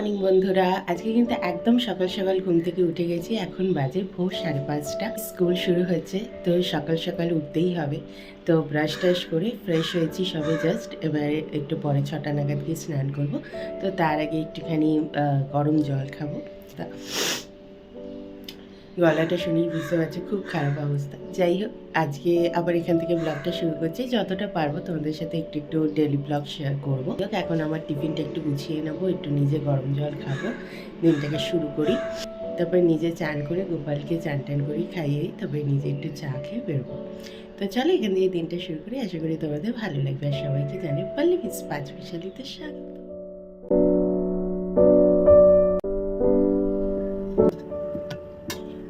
Morning বন্ধুরা। আজকে কিন্তু একদম সকাল সকাল ঘুম থেকে উঠে গেছি। এখন বাজে ভোর 5:30। স্কুল শুরু হচ্ছে, তো সকাল সকাল উঠতেই হবে। তো ব্রাশ টাশ করে ফ্রেশ হয়েছি সবে জাস্ট। এবার একটু পরে 6টা নাগাদ গিয়ে স্নান করব। তো তার আগে একটুখানি গরম জল খাবো। তা গলাটা শুনেই বুঝতে পারছি খুব খারাপ অবস্থা। যাই হোক, আজকে আবার এখান থেকে ব্লগটা শুরু করছি। যতটা পারবো তোমাদের সাথে একটু একটু ডেলি ব্লগ শেয়ার করবো। এখন আমার টিফিনটা একটু গুছিয়ে নেবো, একটু নিজে গরম জল খাবো, দিনটাকে শুরু করি। তারপরে নিজে চান করে গোপালকে চান টান করি, খাইয়ে তারপরে নিজে একটু চা খেয়ে বেরোবো। তো চলো এখান থেকে দিনটা শুরু করি। আশা করি তোমাদের ভালো লাগবে। আর সবাইকে জানি পল্লবীজ পাঁচমিশালিতে স্বাগত।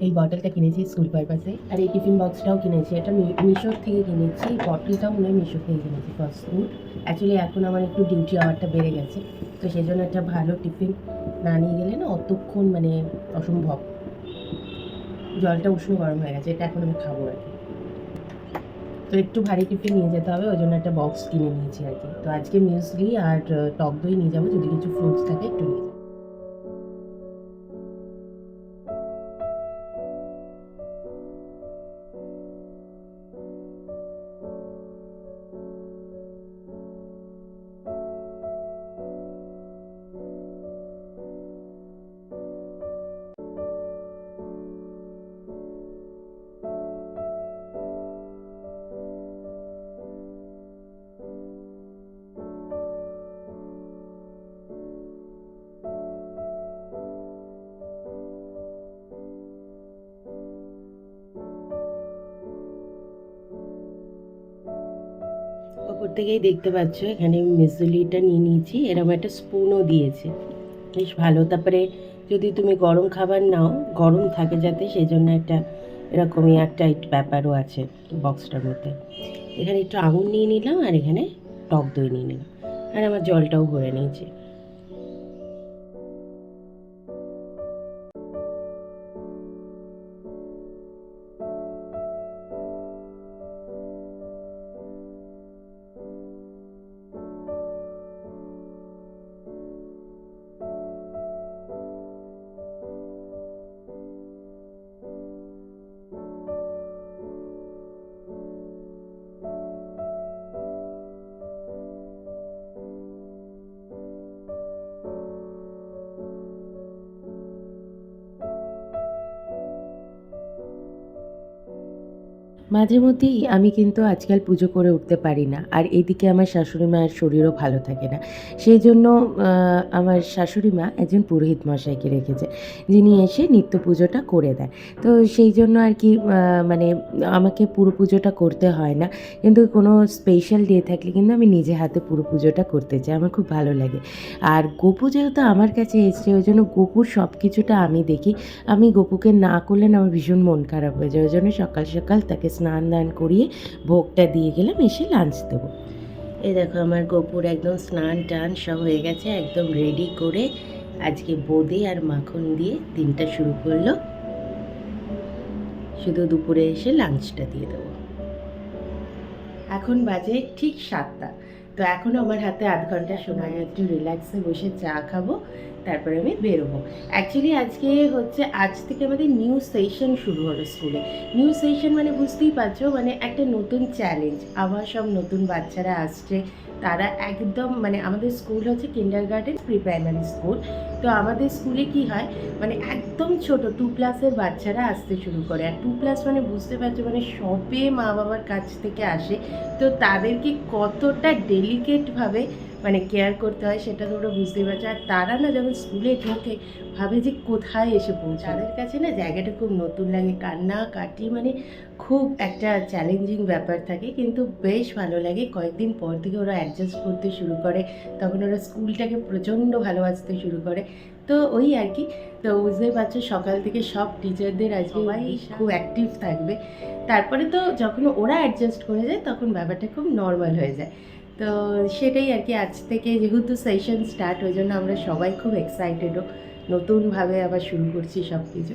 এই বটলটা কিনেছি স্কুল পারপাসে, আর এই টিফিন বক্সটাও কিনেছি। এটা মিশোর থেকে কিনেছি। এই বটলটাও মনে হয় মিশো থেকে কিনেছি ফার্স্ট ফুড। অ্যাকচুয়ালি এখন আমার একটু ডিউটি আওয়ারটা বেড়ে গেছে, তো সেই জন্য একটা ভালো টিফিন না নিয়ে গেলে না অতক্ষণ মানে অসম্ভব। জলটা উষ্ণ গরম হয়ে গেছে, এটা এখন আমি খাবো আর কি। তো একটু ভারী টিফিন নিয়ে যেতে হবে, ওই জন্য একটা বক্স কিনে নিয়েছি আর কি। তো আজকে মিউসলি আর টক দই নিয়ে যাবো, যদি কিছু ফ্রুটস থাকে একটু নিয়ে যাবো। ওপর থেকেই দেখতে পাচ্ছ এখানে মিসুলিটা নিয়ে নিয়েছি, এরকম একটা স্পুনও দিয়েছে, বেশ ভালো। তারপরে যদি তুমি গরম খাবার নাও, গরম থাকে যাতে, সেই জন্য একটা এরকমই একটা ব্যাপারও আছে বক্সটার মধ্যে। এখানে একটু আঙুর নিয়ে নিলাম, আর এখানে টক দই নিয়ে নিলাম, আর আমার জলটাও ভরে নিয়েছি। মাঝে মধ্যেই আমি কিন্তু আজকাল পুজো করে উঠতে পারি না, আর এদিকে আমার শাশুড়ি মায়ের শরীরও ভালো থাকে না। সেই জন্য আমার শাশুড়ি মা একজন পুরোহিত মশাইকে রেখেছে, যিনি এসে নিত্য পুজোটা করে দেয়। তো সেই জন্য আর কি মানে আমাকে পুরো পুজোটা করতে হয় না, কিন্তু কোনো স্পেশাল ডে থাকলে কিন্তু আমি নিজে হাতে পুরো পুজোটা করতে চাই, আমার খুব ভালো লাগে। আর গপু যেহেতু আমার কাছে এসছে, ওই জন্য গপুর সব কিছুটা আমি দেখি। আমি গপুকে না করলে না আমার ভীষণ মন খারাপ হয়ে যায়, ওই জন্য সকাল সকাল তাকে স্নান দান করিয়ে ভোগটা দিয়ে গেলাম, এসে লাঞ্চ দেবো। এই দেখো আমার গপুর একদম স্নান টান সব হয়ে গেছে, একদম রেডি করে আজকে বোঁদে আর মাখন দিয়ে দিনটা শুরু করলো। শুধু দুপুরে এসে লাঞ্চটা দিয়ে দেবো। এখন বাজে ঠিক 7টা। তো এখনও আমার হাতে আধ ঘন্টা সময়, একটু রিল্যাক্সে বসে চা খাবো, তারপরে আমি বেরোবো। অ্যাকচুয়ালি আজকে হচ্ছে, আজ থেকে আমাদের নিউ সেশন শুরু হলো স্কুলে। নিউ সেশন মানে বুঝতেই পারছো, মানে একটা নতুন চ্যালেঞ্জ। আবার সব নতুন বাচ্চারা আসছে, তারা একদম মানে আমাদের স্কুল হচ্ছে কিন্ডারগার্টেন প্রি প্রাইমারি স্কুল। তো আমাদের স্কুলে কি হয়, মানে একদম ছোট 2 ক্লাসের বাচ্চারা আসতে শুরু করে। আর 2 ক্লাস মানে বুঝতে পারছো, মানে সবে মা বাবার কাছ থেকে আসে। তো তাদেরকে কতটা ডেলিকেটভাবে মানে কেয়ার করতে হয় সেটা তোমরা বুঝতেই পারছো। আর তারা না যখন স্কুলে ঢোকে ভাবে যে কোথায় এসে পৌঁছে, তাদের কাছে না জায়গাটা খুব নতুন লাগে, কান্নাকাটি মানে খুব একটা চ্যালেঞ্জিং ব্যাপার থাকে, কিন্তু বেশ ভালো লাগে। কয়েকদিন পর থেকে ওরা অ্যাডজাস্ট করতে শুরু করে, তখন ওরা স্কুলটাকে প্রচণ্ড ভালোবাসতে শুরু করে। তো ওই আর কি। তো বুঝতেই পারছো সকাল থেকে সব টিচারদের আজকে খুব অ্যাক্টিভ থাকবে। তারপরে তো যখন ওরা অ্যাডজাস্ট করে যায় তখন ব্যাপারটা খুব নর্মাল হয়ে যায়। তো সেটাই আর কি, আজ থেকে যেহেতু সেশন স্টার্ট, ওই জন্য আমরা সবাই খুব এক্সাইটেডও, নতুনভাবে আবার শুরু করছি সব কিছু।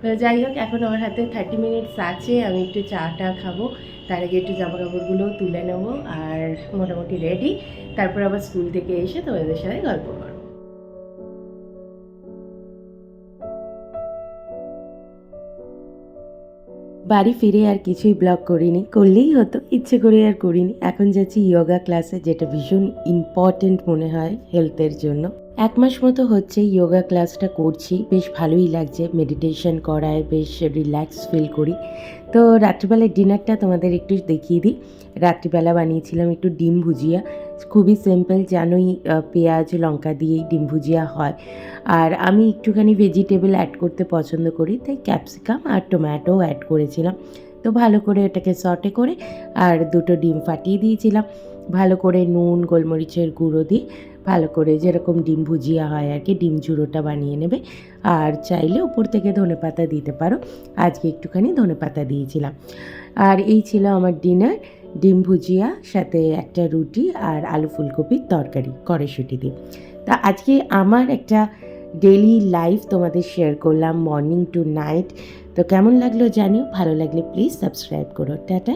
তো যাই হোক, এখন আমার হাতে 30 মিনিটস আছে, আমি একটু চাটা খাবো, তার আগে একটু জামা কাপড়গুলোও তুলে নেবো, আর মোটামুটি রেডি। তারপর আবার স্কুল থেকে এসে তোমাদের সাথে গল্প করবো। বাড়ি ফিরে আর কিছুই ব্লগ করিনি, করলেই হতো, ইচ্ছে করে আর করিনি। এখন যাচ্ছি যোগা ক্লাসে, যেটা ভীষণ ইম্পর্টেন্ট মনে হয় হেলথের জন্য। 1 মাস মতো হচ্ছে যোগা ক্লাসটা করছি, বেশ ভালোই লাগছে। মেডিটেশন করায় বেশ রিল্যাক্স ফিল করি। তো রাত্রিবেলার ডিনারটা তোমাদের একটু দেখিয়ে দিই। রাত্রিবেলা বানিয়েছিলাম একটু ডিম ভুজিয়া, খুবই সিম্পল, জানোই পেঁয়াজ লঙ্কা দিয়েই ডিম ভুজিয়া হয়। আর আমি একটুখানি ভেজিটেবল অ্যাড করতে পছন্দ করি, তাই ক্যাপসিকাম আর টমেটোও অ্যাড করেছিলাম। তো ভালো করে এটাকে সটে করে আর 2টো ডিম ফাটিয়ে দিয়েছিলাম। ভালো করে নুন গোলমরিচের গুঁড়ো দিয়ে ভালো করে যেরকম ডিম ভুজিয়া হয় আর কি, ডিম ঝুড়োটা বানিয়ে নেবে। আর চাইলে উপর থেকে ধনেপাতা দিতে পারো, আজকে একটুখানি ধনেপাতা দিয়েছিলাম। আর এই ছিল আমার ডিনার, ডিম ভুজিয়া সাথে একটা রুটি আর আলু ফুলকপির তরকারি কড়াইশুঁটি দিয়ে। তা আজকে আমার একটা ডেইলি লাইফ তোমাদের শেয়ার করলাম, মর্নিং টু নাইট। তো কেমন লাগলো জানিও, ভালো লাগলে প্লিজ সাবস্ক্রাইব করো। টাটা।